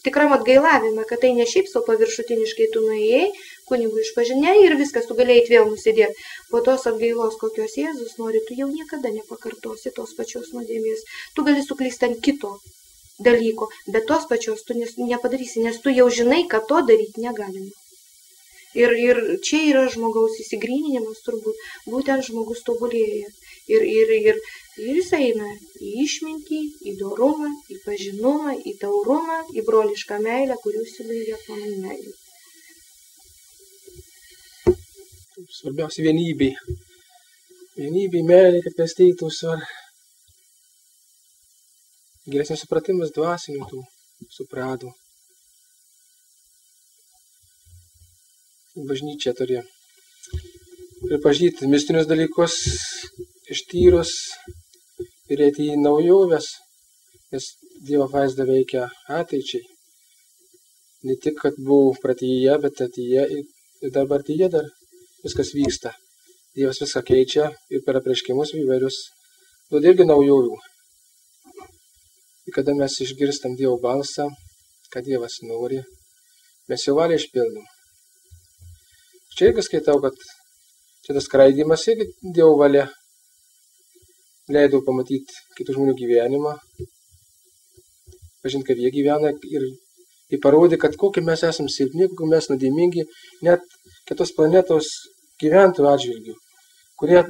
tikram atgailavime, kad tai ne šiaip savo paviršutiniškai tu nuėjai, kunigų išpažinėjai ir viskas, tu galėjai vėl nusidėti. Po tos atgailos, kokios Jėzus nori, tu jau niekada nepakartosi tos pačios nuodėmės. Tu gali suklysti ant kito dalyko, bet tos pačios tu nepadarysi, nes tu jau žinai, kad to daryti negalima. Ir čia yra žmogaus įsigryninimas turbūt, būtent žmogus tobulėja. Ir jis eina į išmintį, į dorumą, į pažinumą, į taurumą, į brolišką meilę, kurių įsibaigia planai meilė. Svarbiausia vienybė. Vienybė, meilė, kad klestėtų svar. Geresnis supratimas dvasinių tų supratų. Bažnyčia turi pripažinti mistinius dalykus ištyrus ir eiti į naujoves, nes Dievo vaizda veikia ateičiai. Ne tik, kad buvo praeityje, bet ateityje ir dabartyje dar viskas vyksta. Dievas viską keičia ir per apreiškimus įvairius duoda irgi naujovių. Ir kada mes išgirstam Dievo balsą, kad Dievas nori, mes jau valią išpildom. Čia irgi skaitau, kad čia tas skraidymas irgi Dievo valia leidau pamatyti kitų žmonių gyvenimą, pažinti, kaip jie gyvena ir parodė, kad kokie mes esam silpni, kokie mes nuodėmingi, net kitos planetos gyventojų atžvilgių, kurie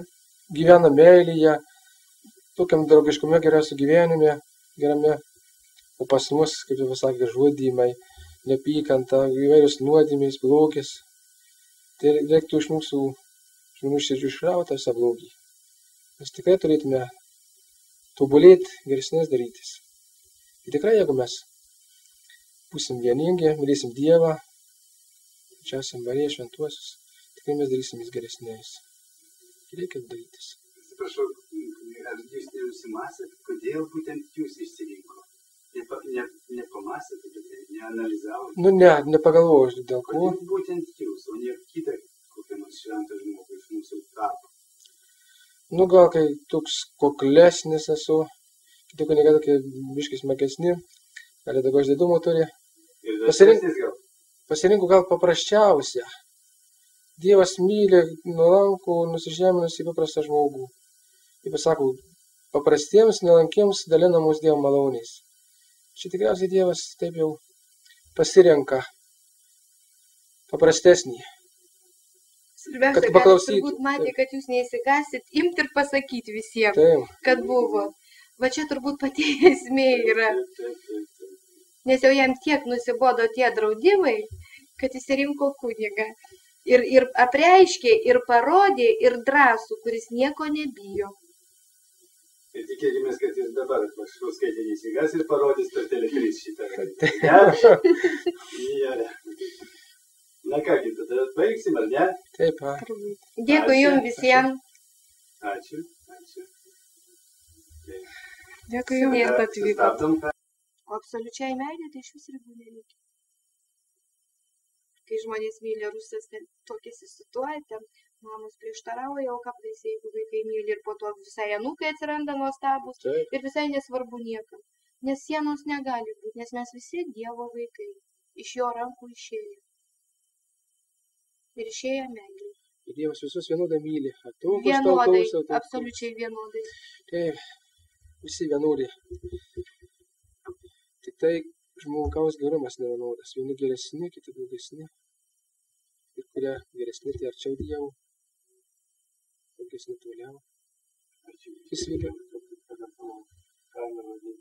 gyvena meilėje, tokiam draugiškume, geriausiu gyvenime, gerame, o pas mus, kaip jau pasakė, žudymai, nepykanta, įvairius nuodėmės, blogis. Tai reiktų iš mūsų žmonių širdžių išrauti visą blogį. Mes tikrai turėtume tobulėti, geresnės darytis. Ir tikrai, jeigu mes būsim vieningi, mylėsim Dievą, čiausiam Mariją, šventuosius, tikrai mes darysim vis geresnės. Reikia darytis. Atsiprašau, ar jūs neužsimąsėt, kodėl būtent jūs išsirinko? Nepamąsėt, neanalizavote? Nu ne, nepagalvojau, dėl ko. Kodėl būtent jūs, o ne kitą kokią nors šventą žmogų iš mūsų tarpo? Nu gal, kai toks kuklesnis esu, kiti kunigai tokie biškai smagesni, gal daugiau išdidumo turi. Pasirinkau gal paprasčiausią. Dievas myli nuolankų, nusižeminusį paprastą žmogų. Kaip pasakau, paprastiems, nuolankiems dalinamus Dievo malonės. Čia tikriausiai Dievas taip jau pasirenka paprastesnį. Svarbiausia, kad turbūt matė, kad jūs neįsigasit, imti ir pasakyti visiems, kad buvo. Va čia turbūt pati esmė yra. Nes jau jam tiek nusibodo tie draudimai, kad jis rinko kunigą. Ir apreiškė, ir parodė, ir drąsų, kuris nieko nebijo. Ir tikėkimės, kad jis dabar skaitė įsigas ir parodys per Tele3 šitą. Na kągi, tada baigsim, ar ne? Taip, Dėkui jums visiems. Ačiū. Dėkui jums, kad atvykote. O absoliučiai meilė, tai iš vis ribų nereikia. Kai žmonės myli rusas, ten tokie susituoja, ten mamos prieštarauja, o ką padarysi, jeigu vaikai myli ir po to visai anūkai atsiranda nuostabus ir visai nesvarbu niekam. Nes sienos negali būti, nes mes visi Dievo vaikai. Iš jo rankų išėjo. Ir išėjo meilė. Ir Dievas visus vienodai myli. Vienodai, absoliučiai vienodai. Taip, visi vienodai. Tik tai žmogaus gerumas nevienodas. Vieni geresni, kiti blogesni. Ir kurie geresni, tai arčiau Dievo. Blogesni toliau.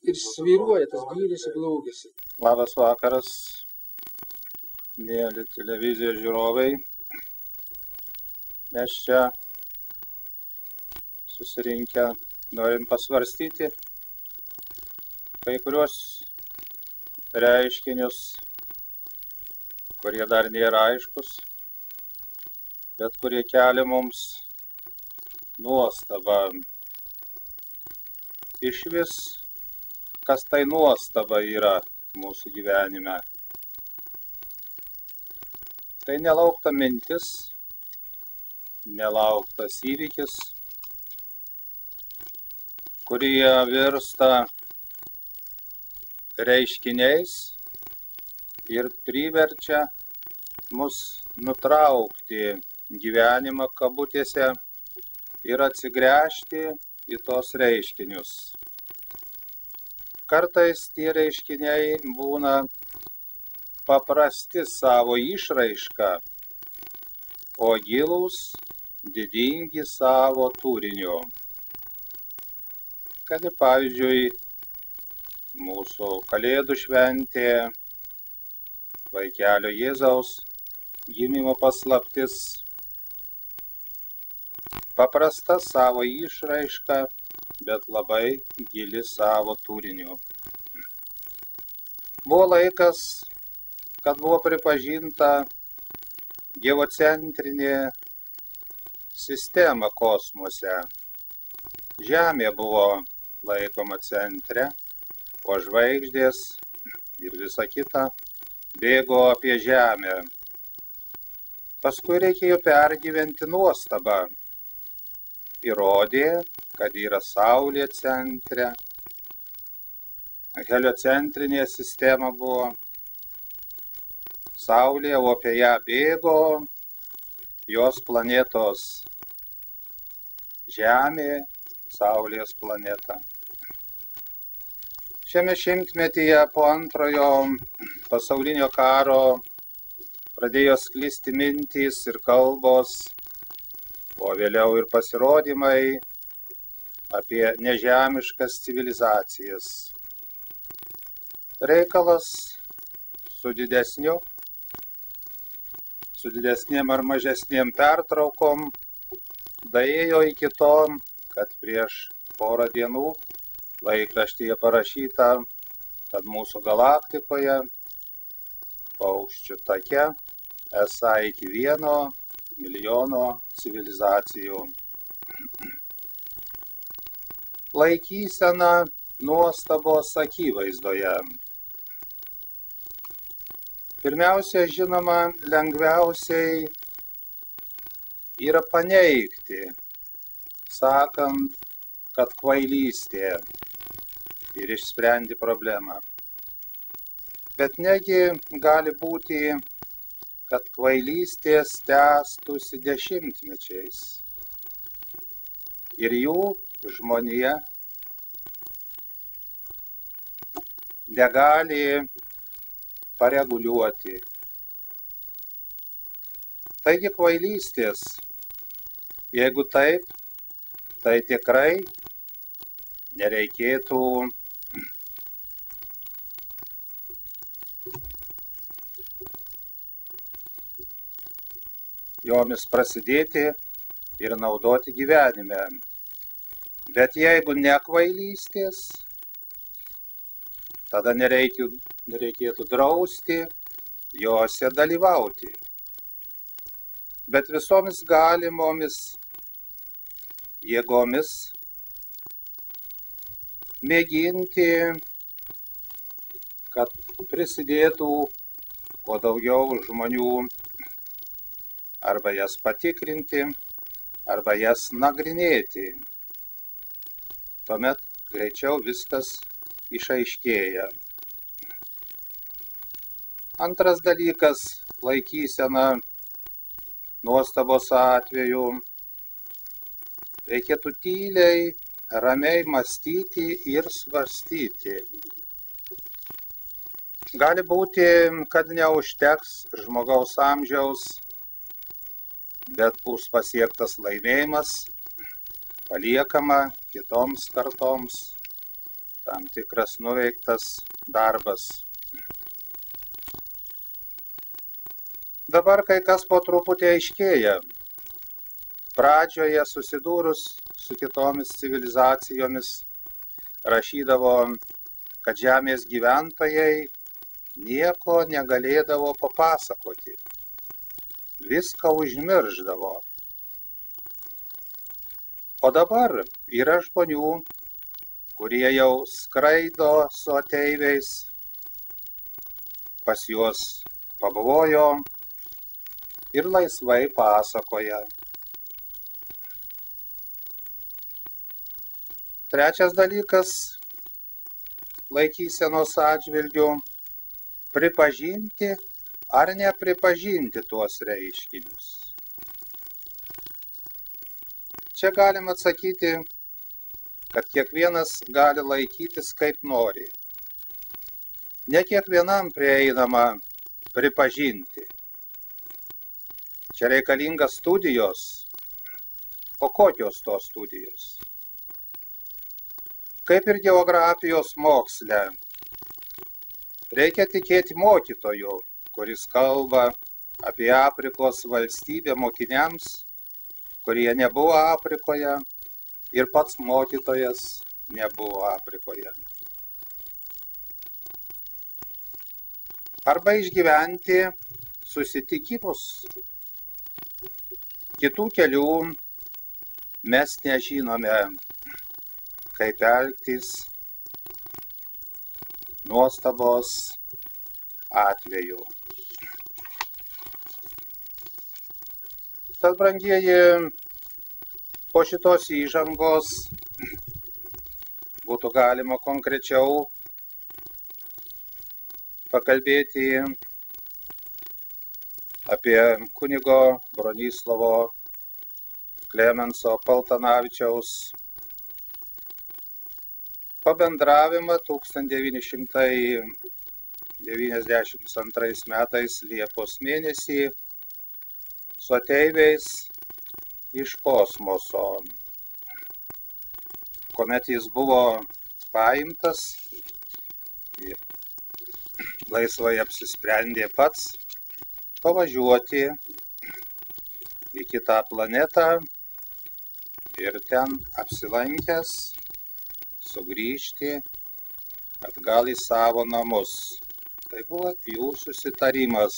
Ir svyruoja tas gylis ir blogis. Labas vakaras, mėly televizijos žiūrovai. Mes čia susirinkę norim pasvarstyti kai kurios reiškinius, kurie dar nėra aiškus, bet kurie kelia mums nuostabą. Išvis, kas tai nuostaba yra mūsų gyvenime. Tai nelaukta mintis, nelauktas įvykis, kurie virsta reiškiniais, ir priverčia mus nutraukti gyvenimą kabutėse ir atsigręžti į tos reiškinius. Kartais tie reiškiniai būna paprasti savo išraišką, o gilūs, didingi savo turiniu. Kad ir pavyzdžiui, mūsų Kalėdų šventė, vaikelio Jėzaus gimimo paslaptis, paprasta savo išraiška, bet labai gili savo turiniu. Buvo laikas, kad buvo pripažinta geocentrinė sistema kosmose. Žemė buvo laikoma centre, o žvaigždės ir visa kita bėgo apie Žemę. Paskui reikėjo pergyventi nuostabą. Įrodė, kad yra Saulė centre. Heliocentrinė sistema buvo Saulė, o apie ją bėgo jos planetos Žemė, Saulės planeta. Šiame šimtmetyje po antrojo pasaulinio karo pradėjo sklisti mintys ir kalbos, o vėliau ir pasirodymai apie nežemiškas civilizacijas. Reikalas su didesnėm ar mažesnėm pertraukom daėjo iki to, kad prieš porą dienų laikraštyje parašyta, kad mūsų galaktikoje paukščių take esą iki 1 milijono civilizacijų. Laikysena nuostabos akivaizdoje. Pirmiausia, žinoma, lengviausiai yra paneigti, sakant, kad kvailystė ir išsprendi problemą. Bet negi gali būti, kad kvailystės tęstųsi dešimtmečiais. Ir jų žmonija negali pareguliuoti. Taigi kvailystės, jeigu taip, tai tikrai nereikėtų jomis prasidėti ir naudoti gyvenime. Bet jeigu ne kvailystės, tada nereikėtų drausti jose dalyvauti. Bet visomis galimomis jėgomis mėginti, kad prisidėtų kuo daugiau žmonių, arba jas patikrinti, arba jas nagrinėti. Tuomet greičiau viskas išaiškėja. Antras dalykas - laikysena nuostabos atveju. Reikėtų tyliai, ramiai mąstyti ir svarstyti. Gali būti, kad neužteks žmogaus amžiaus, bet bus pasiektas laimėjimas, paliekama kitoms kartoms tam tikras nuveiktas darbas. Dabar kai kas po truputį aiškėja. Pradžioje susidūrus su kitomis civilizacijomis rašydavo, kad Žemės gyventojai nieko negalėdavo papasakoti. Viską užmirždavo. O dabar yra žmonių, kurie jau skraido su ateiviais, pas juos pabuvojo ir laisvai pasakoja. Trečias dalykas laikysenos atžvilgiu pripažinti ar nepripažinti tuos reiškinius. Čia galima atsakyti, kad kiekvienas gali laikytis kaip nori. Ne kiekvienam prieinama pripažinti. Čia reikalinga studijos. O kokios tos studijos? Kaip ir geografijos moksle, reikia tikėti mokytoju, kuris kalba apie Afrikos valstybę mokiniams, kurie nebuvo Afrikoje, ir pats mokytojas nebuvo Afrikoje. Arba išgyventi susitikimus. Kitų kelių mes nežinome, kaip elgtis nuostabos atveju. Tad, brangieji, po šitos įžangos būtų galima konkrečiau pakalbėti apie kunigo Bronislovo Klemenso Paltanavičiaus pabendravimą 1992 metais Liepos mėnesį su ateiviais iš kosmoso, kuomet jis buvo paimtas, laisvai apsisprendė pats pavažiuoti į kitą planetą ir ten apsilankęs sugrįžti atgal į savo namus. Tai buvo jų susitarimas.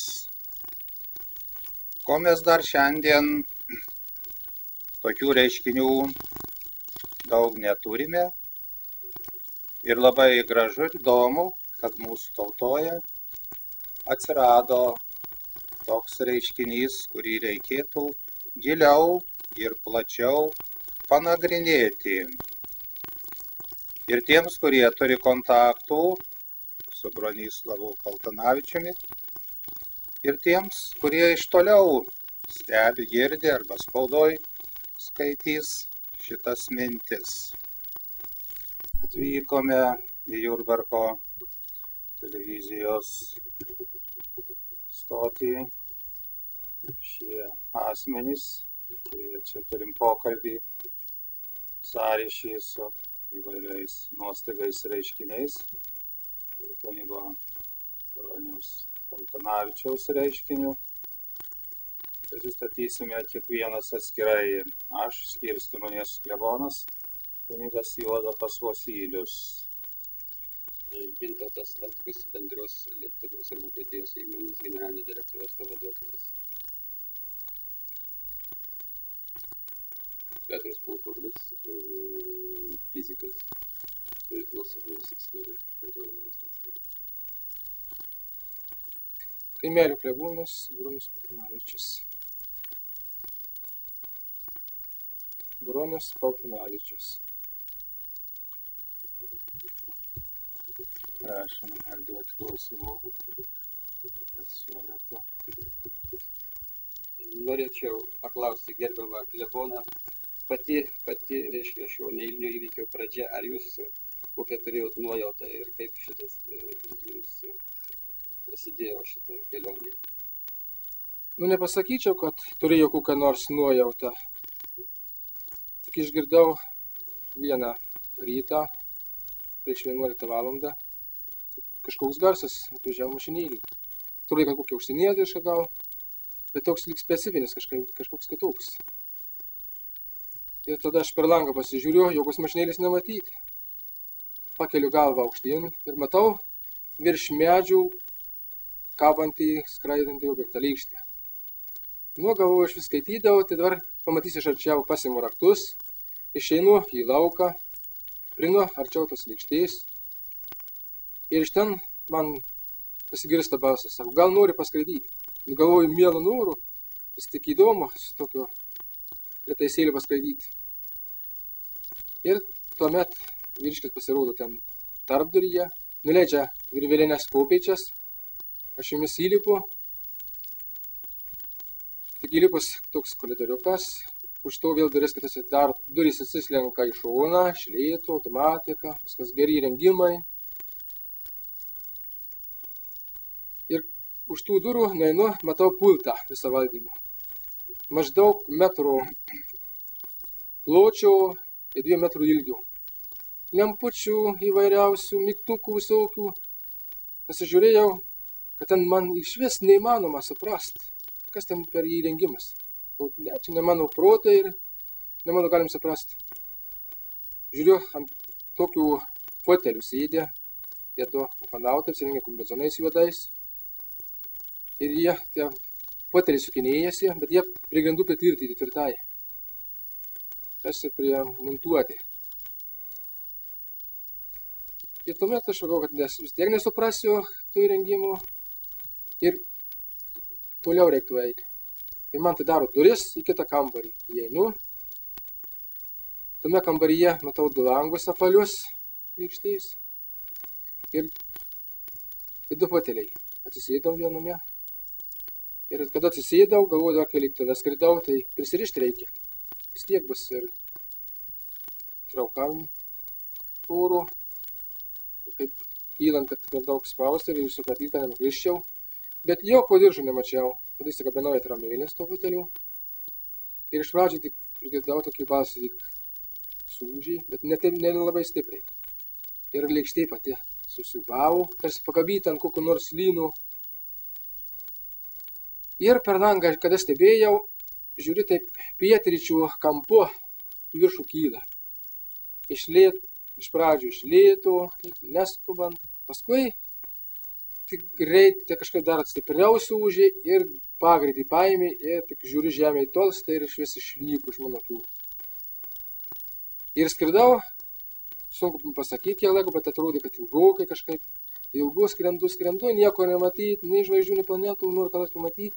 Ko mes dar šiandien tokių reiškinių daug neturime. Ir labai gražu ir įdomu, kad mūsų tautoje atsirado toks reiškinys, kurį reikėtų giliau ir plačiau panagrinėti. Ir tiems, kurie turi kontaktų su Bronislavu Paltanavičiumi, ir tiems, kurie iš toliau stebi, girdi arba spaudoj skaitys šitas mintis. Atvykome į Jurbarko televizijos stotį. Šie asmenys, kurie čia turim pokalbį, sąryšį su įvairiais nuostabiais reiškiniais. Ir kunigo Broniaus Paltanavičiaus reiškiniu. Pristatysime kiekvienas atskirai. Aš, Skirstymonės klebonas, kunigas Juozapas Vosylius. Gintautas Statkus, bendros Lietuvos ir Vokietijos įmonės generalinio direktoriaus pavaduotojas. Petras Pulkurnis, fizikas, filosofijos atstovas. Kaimelių klebonas Bronius Paltanavičius. Bronius Paltanavičius. Prašom, gal duoti klausimų. Norėčiau paklausti gerbiamą kleboną, pati, reiškia, šio neeilinio įvykio pradžia, ar jūs kokią turėjot nuojautą ir kaip šitas jums prasidėjo šitą kelionę? Nepasakyčiau, kad turėjau kokią nors nuojautą. Tik išgirdau vieną rytą, prieš 11 valandą, kažkoks garsas atvažiavo mašinėlį. Turėjau, kad kokia užsienietiška gal, bet toks lyg specifinis, kažkoks kitoks. Ir tada aš per langą pasižiūriu, jokios mašinėlės nematyti. Pakeliu galvą aukštyn ir matau virš medžių kabantį, skraidantį objektą lygštę. Galvoju, aš vis skaitydavau, tai dabar pamatysiu iš arčiau, pasiimu raktus, išeinu į lauką, prieinu arčiau tos lygštės ir iš ten man pasigirsta balsas, sako, gal nori paskraidyti. Galvoju, mielą norų, vis tik įdomu su tokio prietaisėliu paskraidyti. Ir tuomet vyriškis pasirodo ten tarpduryje, nuleidžia virvelinės kopėčias aš jumis įlipu. Tik įlipus toks koridoriukas, už to vėl duris, kad atsidaro, durys atsislenka į šoną, iš lėto, automatika, viskas geri įrengimai. Ir už tų durų nueinu, matau pultą visą valdymą. Maždaug metro pločio ir 2 metrų ilgio. Lempučių įvairiausių, mygtukų visokių. Pasižiūrėjau, kad ten man išvis neįmanoma suprast, kas ten per įrengimas. Ne, čia ne mano protai ir ne mano galim suprast. Žiūriu, ant tokių fotelių sėdė, tie to ufonautai, apsirengę kombinezonais juodais. Ir jie, tie foteliai sukinėjasi, bet jie prie grindų pritvirtyti tvirtai. Tas ir prie montuoti. Ir tuomet aš galvoju, kad vis tiek nesuprasiu tų įrengimų ir toliau reiktų eiti. Ir man tai daro duris į kitą kambarį. Įeinu. Tame kambaryje matau 2 langus apvalius, lygštys. Ir 2 foteliai. Atsisėdau viename. Ir kada atsisėdau, galvoju, dar kai lėktuve skridau, tai prisirišti reikia. Vis tiek bus ir traukam oro. Kaip kylant, kad per daug spausti ir sukatytą nenukriščiau. Bet jokio diržų nemačiau. Tada įsikabinau į tramėlės to fotelių. Ir iš pradžių tik išgirdau tokį balsą, tik sūžiai, bet ne labai stipriai. Ir lėkštė pati susiūbavo, tarsi pakabyta ant kokių nors lynų. Ir per langą, kada stebėjau, žiūri taip pietryčių kampu į viršų kyla. Iš pradžių iš lėto, neskubant, paskui tik greitai kažkaip dar stipriau sūžė ir pagreitį paėmė ir tik žiūriu žemė į tolstą ir iš vis išnyko iš mano akių. Ir skridau, sunku pasakyti kiek laiko, bet atrodė, kad ilgokai kažkaip ilgu skrendu, nieko nematyti, nei žvaigždžių, nei planetų, noriu ką nors pamatyti.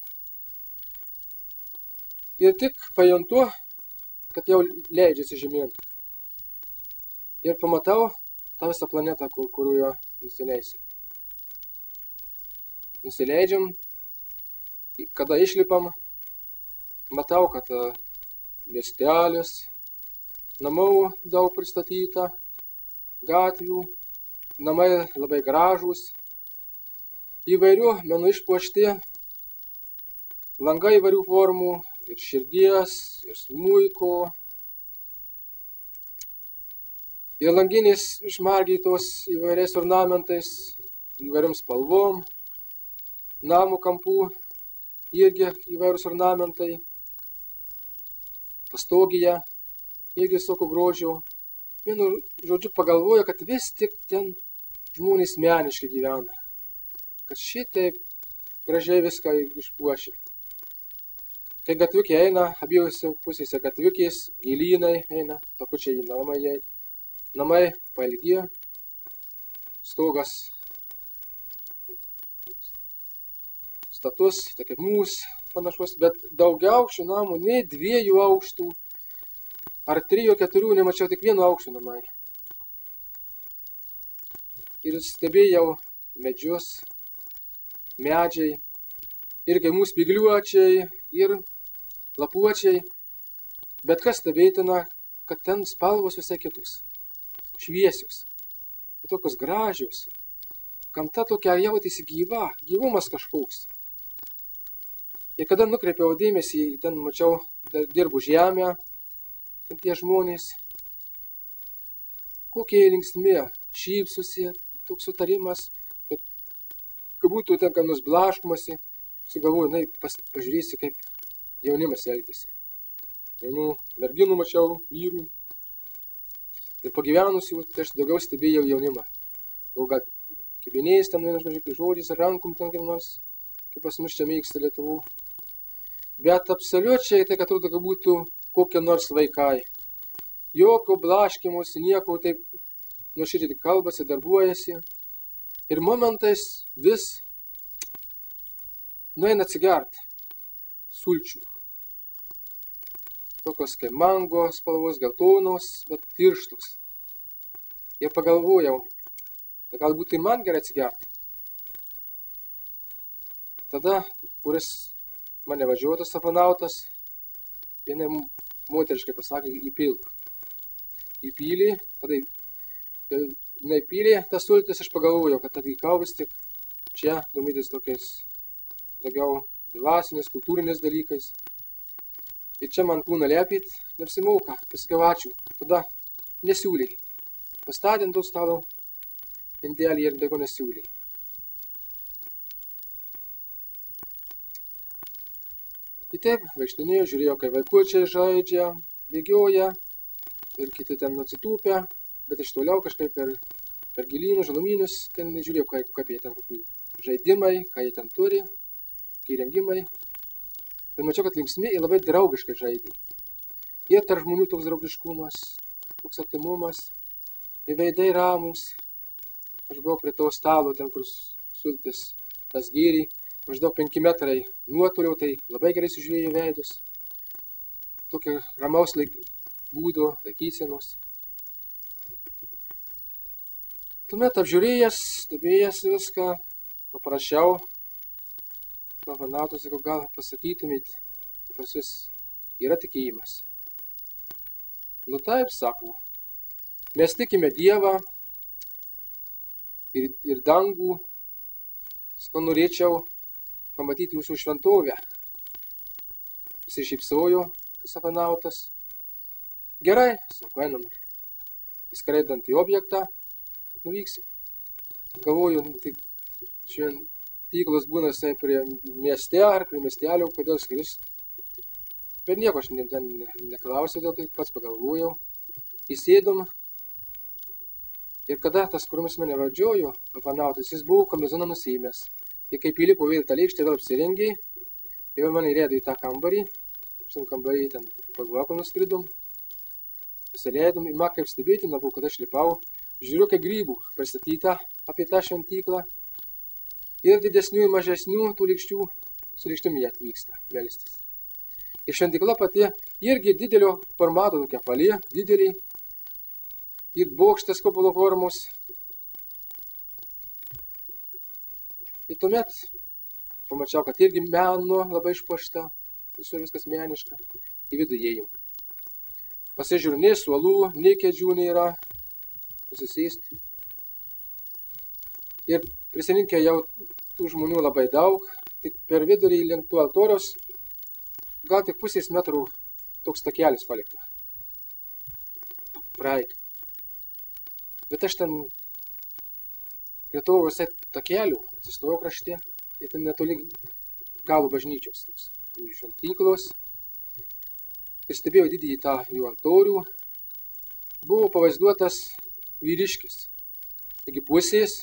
Ir tik pajuntu, kad jau leidžiasi žemyn. Ir pamatau tą visą planetą, kurioje nusileisiu. Nusileidžiam, kada išlipam, matau, kad miestelis, namų daug pristatyta, gatvių, namai labai gražūs, įvairių menų išpuošti, langai įvairių formų, ir širdies, ir smuiko, ir langinės išmargytos įvairiais ornamentais, įvairiom spalvom, namų kampų irgi įvairūs ornamentai, pastogėje irgi visokio grožio. Vienu žodžiu pagalvoju, kad vis tik ten žmonės meniškai gyvena, kad šitaip gražiai viską išpuošia. Kai gatviukiai eina, abiejose pusėse gatviukės, gėlynai eina, takučiai į namą eina. Namai pailgi, stogas status, tai kaip mūsų panašus, bet daugiaaukščių namų, nei 2 aukštų, ar 3-4, nemačiau tik 1 aukštų namai. Ir stebėjau medžius, medžiai, ir kaimų spygliuočiai, ir lapuočiai, bet kas stebėtina, kad ten spalvos visai kitus. Šviesius, tokios gražios, gamta tokia jautėsi gyva, gyvumas kažkoks. Ir kada nukreipiau dėmesį, ten mačiau, dirbu žemę, ten tie žmonės, kokie linksmi, šypsosi, toks sutarimas, kad būtų ten kam nors blaškomasi, sugalvoju, pažiūrėsiu, kaip jaunimas elgėsi. Jaunų merginų mačiau, vyrų. Ir pagyvenusių, tai aš daugiau stebėjau jaunimą. Jau gal kibinėjais ten vienas žodžiais, rankom ten kaip nors, kaip pas mus čia mėgsta Lietuvų. Bet absoliučiai tai atrodo, kad būtų kokie nors vaikai. Jokio blaškymosi, nieko taip nuoširdžiai kalbasi, darbuojasi. Ir momentais vis nueina atsigert sulčių. Tokios kaip mango spalvos, geltonos, bet tirštus. Ir pagalvojau, galbūt ir man gerai atsigert. tada, kuris mane važiuoja tas savanautas, vienai moteriškai pasakė, įpilk. Įpylė, kada jinai pylė tas sultis, aš pagalvojau, kad atvykau vis tik čia domytis tokiais daugiau dvasinės, kultūrinės dalykais. Ir čia man kūną lepyt, neapsimoka, pasakiau ačiū. Tada nesiūlė. Pastatė ant to stalo indelį ir daugiau nesiūlė. Ir taip, vaikštinėjau, žiūrėjau, kai vaikučiai žaidžia, bėgioja ir kiti ten atsitūpia, bet iš toliau kažkaip per gilynus, žalumynus, ten žiūrėjau, kaip jie ten kokie žaidimai, ką jie ten turi, kokie įrengimai. Ir mačiau, kad linksmi ir labai draugiškai žaidė. Ir tarp žmonių toks draugiškumas, toks artimumas, ir veidai ramus. Aš buvau prie to stalo, ten, kur sultis tas gėrį, maždaug 5 metrai nuotolio, tai labai gerai sužiūrėjau veidus. Tokio ramaus būdo, laikysenos. Tuomet apžiūrėjęs, stebėjęs viską, paprašiau savanautų, sakau, gal pasakytumėt, pas jūs yra tikėjimas. Nu taip, sako, mes tikime Dievą ir dangų, sakau, norėčiau pamatyti jūsų šventovę. Jis iššypsojo, savanautas. Gerai, sako, einam, įskraidant į objektą, nuvyksim. Galvoju, tai šventyklos būna visai prie mieste ar prie miestelio, kodėl skrist. Bet nieko aš ten neklausiau, dėl tai pats pagalvojau. Įsėdom. Ir kada tas, kuriumis mane vadžiojo, savanautas, jis buvo kombinezoną nusiėmęs. Ir kaip įlipo vėl tą lėkštę, vėl apsirengė. Ir mane įrėdo į tą kambarį. Šitam kambarį ten paguoko nuskridom. Pasileidom, ir man kaip stebėti, nebuvo, kad aš lipau. Žiūriu, kaip grybų pristatyta apie tą šventyklą. Ir didesnių ir mažesnių tų lėkščių su lėkštėm jie atvyksta melstis. Ir šventykla pati irgi didelio formato tokia palė, didelį. Ir bokštas kupolo formos. Ir tuomet pamačiau, kad irgi meno labai išpuošta, visur viskas meniška. Į vidų įėjom. Pasižiūriu, nei suolų, nei kėdžių nėra. Susėsti. Ir prisiminkė jau tų žmonių labai daug. Tik per vidurį link tų altoriaus gal tik pusės metrų toks takelis palikta. Praeik. Bet aš ten prie to visai takelių atsistojau krašte. Ir ten netoli galo bažnyčios. Šventyklos. Ir stebėjau didįjį tą jų altorių. Buvo pavaizduotas vyriškis. Taigi pusės.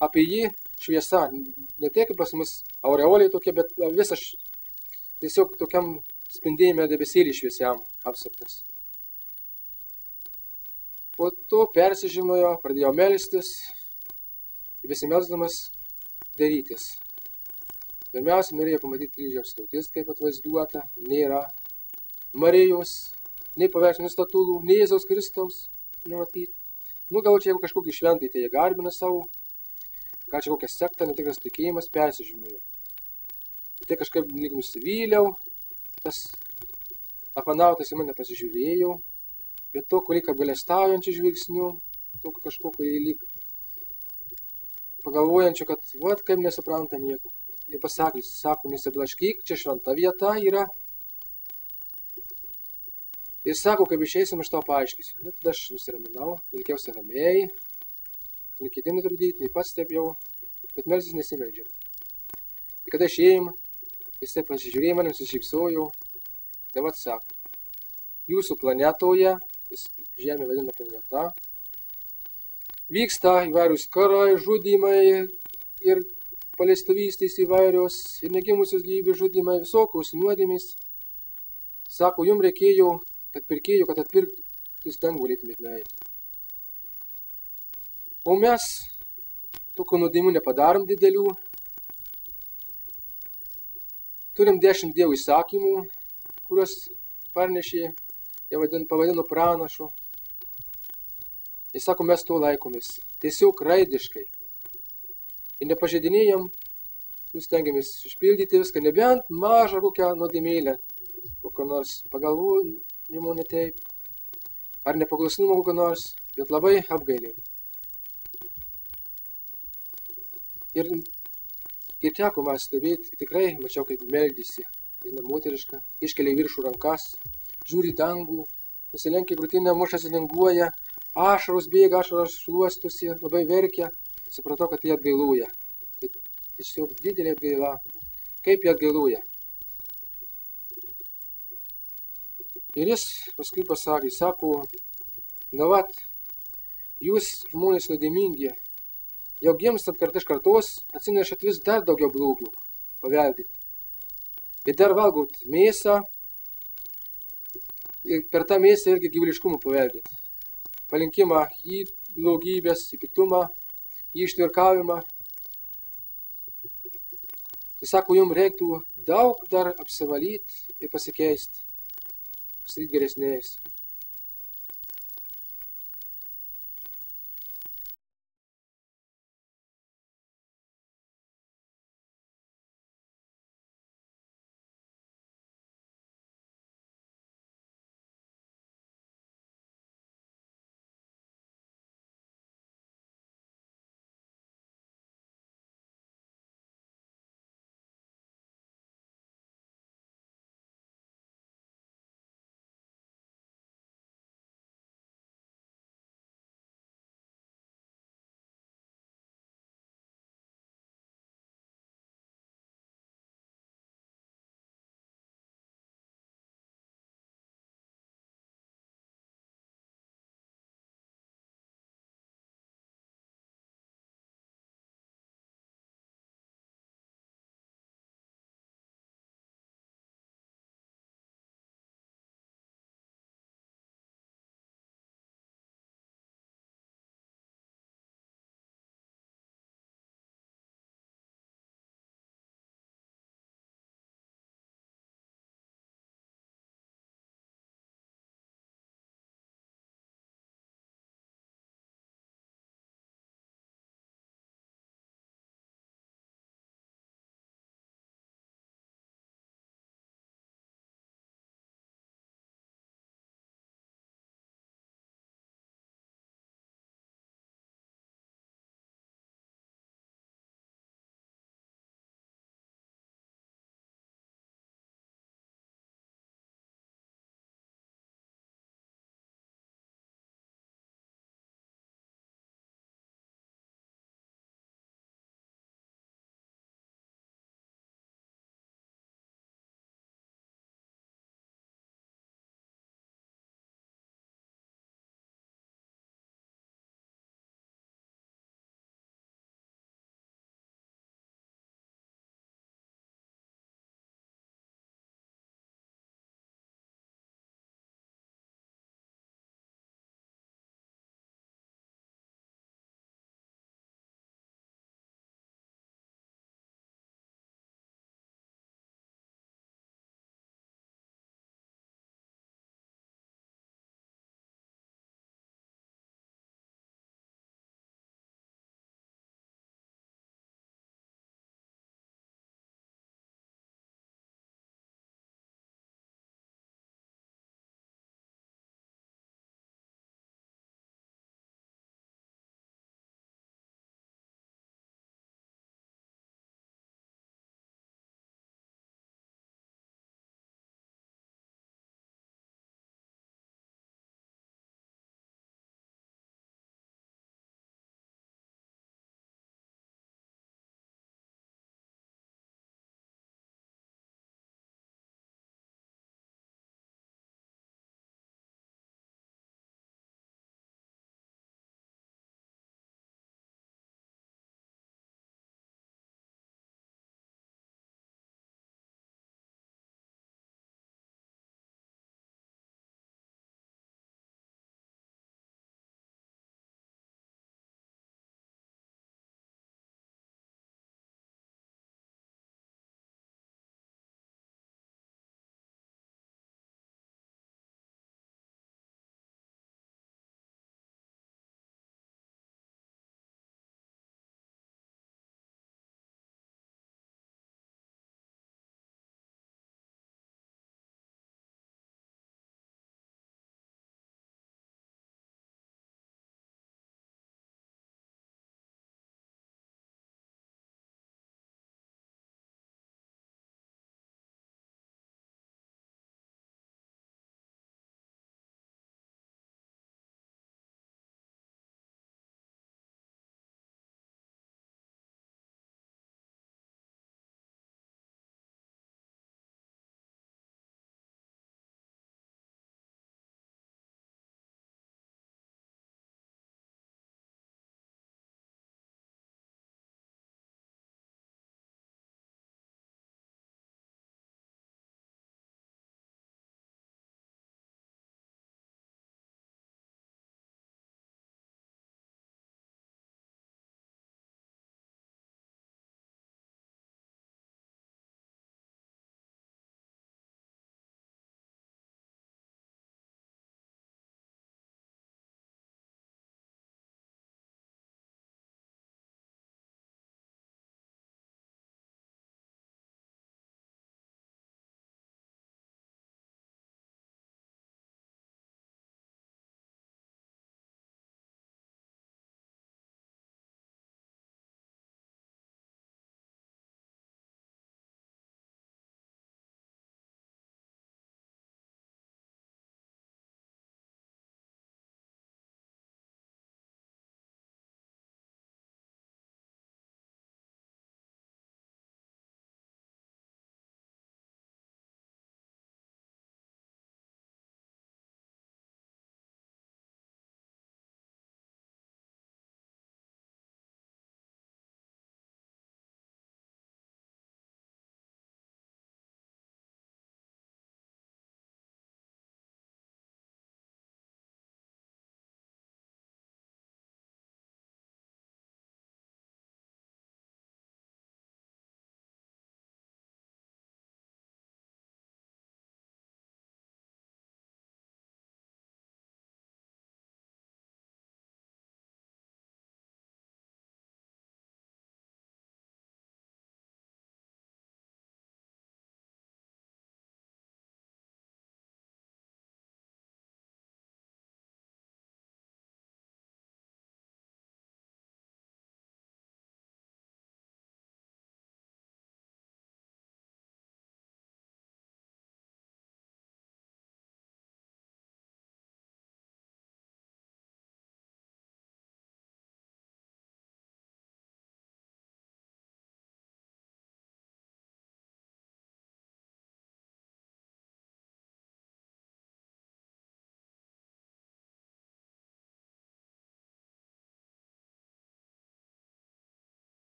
Apie jį šviesa. Ne tiek pas mus aureoliai tokie, bet visas tiesiog tokiam spindėjime debesėlį šviesiam apsuptas. Po to persižinojo, pradėjo melstis, besimelsdamas darytis. Pirmiausia, norėjo pamatyti kryžiaus stotis, kaip atvaizduota, nėra Marijos, nei paveikslinių statulų, nei Jėzaus Kristaus nematyti. Nu, gal čia jeigu kažkokį šventąjį, tai jie garbina savo, gal čia kokią sektą, netikras tikėjimas, persižinojo. Tai kažkaip lyg nusivyliau, tas savanautas į mane pasižiūrėjau, bet to, kur lyg apgalestaujančių žvilgsnių, to kažkokio lyg pagalvojančių, kad vat kaip nesupranta nieko. Jie pasakė, sako, nesiblaškyk, čia šventa vieta yra. Ir sako, kaip išeisim, aš tau paaiškysiu. Nu, tada aš nusiraminau, laikiausi ramiai, nei kitiem netrukdyti, nei pats taip jau, bet melsis nesimeldžiau. Ir kada išėjim, jis taip pasižiūrėjo mane, susišypsojo, tai vat sako, jūsų planetoje, jis Žemė vadina planeta, vyksta įvairius karai, žudymai ir paleistuvystės įvairios, ir negimusios gyvybės žudymai, visokios nuodėmės. Sako, jums reikėjo, kad pirkėjų, kad atpirktus dangų galėtumėt nueiti. O mes tokių nuodėmių nepadarom didelių. Turim 10 Dievo įsakymų, kuriuos parnešė, jie pavadino pranašu. Jis sako, mes to laikomės. Tiesiog raidiškai. Ir nepažeidinėjom Jūs stengiamės išpildyti viską, nebent mažą kokią nuodėmėlę, kokią nors pagalvojimo ne taip, ar nepaklusnumo kokią nors, bet labai apgailiai. Ir teko man stebėti, tikrai mačiau, kaip meldėsi viena moteriška, iškelia į viršų rankas, žiūri dangų, nusilenkia krūtinę, mušasi linguoja, ašaros bėga, ašaros šluostosi, labai verkia, supratau, kad jie atgailuoja. Tiesiog didelė atgaila. Kaip jie atgailuoja. Ir jis paskui pasakė, sako, na vat, jūs žmonės nuodėmingi, jau gimstant kartą iš kartos atsinešat vis dar daugiau blogių paveldėt. Ir dar valgot mėsą ir per tą mėsą irgi gyvuliškumą paveldėt. Palinkimą į blogybės, į piktumą, į ištvirkavimą. Tai sako, jums reiktų daug dar apsivalyti ir pasikeisti, pasidaryti geresniais.